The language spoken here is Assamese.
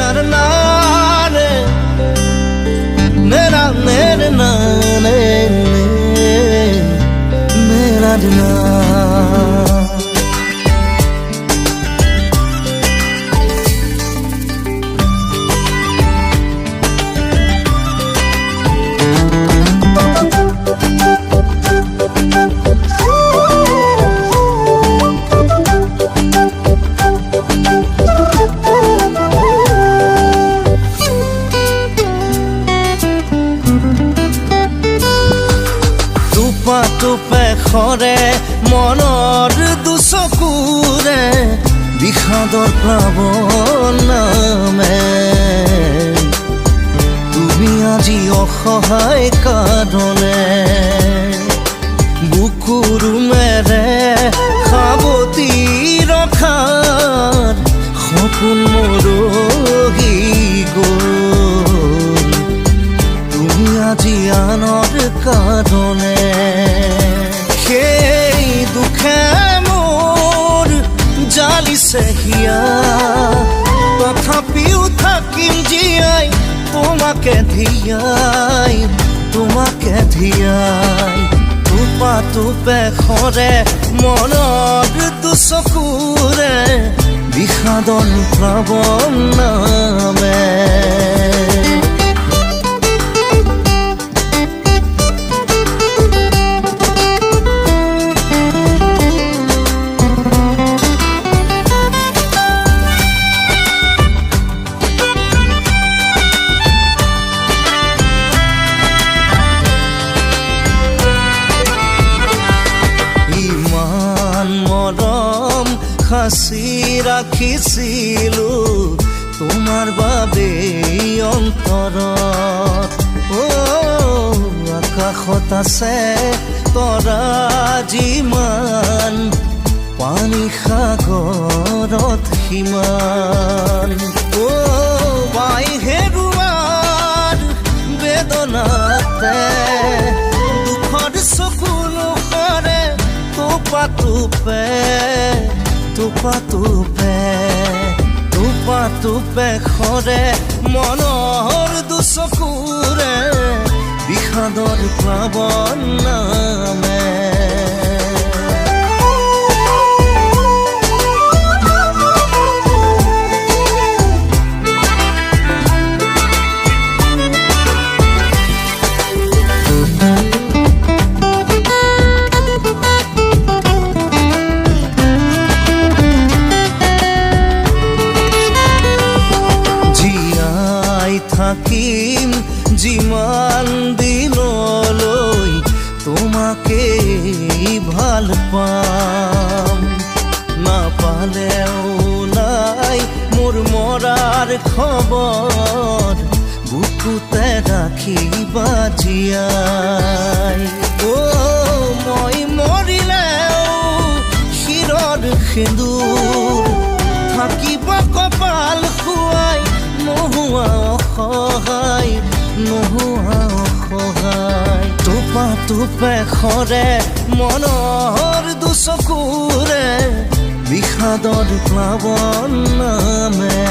करना रे मेरा मेरे नाने मेरा दिना টুপে খৰে মনৰ দুচকুৰে বিষাদৰ প্লাৱন নামে তুমি আজি অসহায় কাৰণে বুকুৰুমেৰে সাৱটি ৰখাৰ সপোন মৰহি গ'ল তুমি আজি আনৰ কাৰণে সেই দুখে মোৰ জালিছে হিয়া তথাপিও থাকিম জীয়াই তোমাকে ধিয়াই টুপা টুপে খৰে মনৰ দুচকুৰে বিষাদৰ প্লাৱন নামে সাঁচি ৰাখিছিলো তোমাৰ বাবে অন্তৰত আকাশত আছে তৰা যিমান পানী সাগৰত সিমান বাই হেৰুৱাৰ বেদনাতে দুখৰ চকুলো কৰে টুপা টুপে খৰে মনৰ দুচকুৰে বিষাদৰ প্লাৱন নামে থাকিম যিমান দিনলৈ তোমাকে ভাল পাম নাপালেও নাই মোৰ মৰাৰ খবৰ বুকুতে ৰাখিবা জীয়াই মই মৰিলেও শিৰৰ সেন্দুৰ থাকিব কপাল খুৱাই নোহোৱা অসহায় টুপা টুপে খৰে মনৰ দুচকুৰে বিষাদৰ প্লাৱন নামে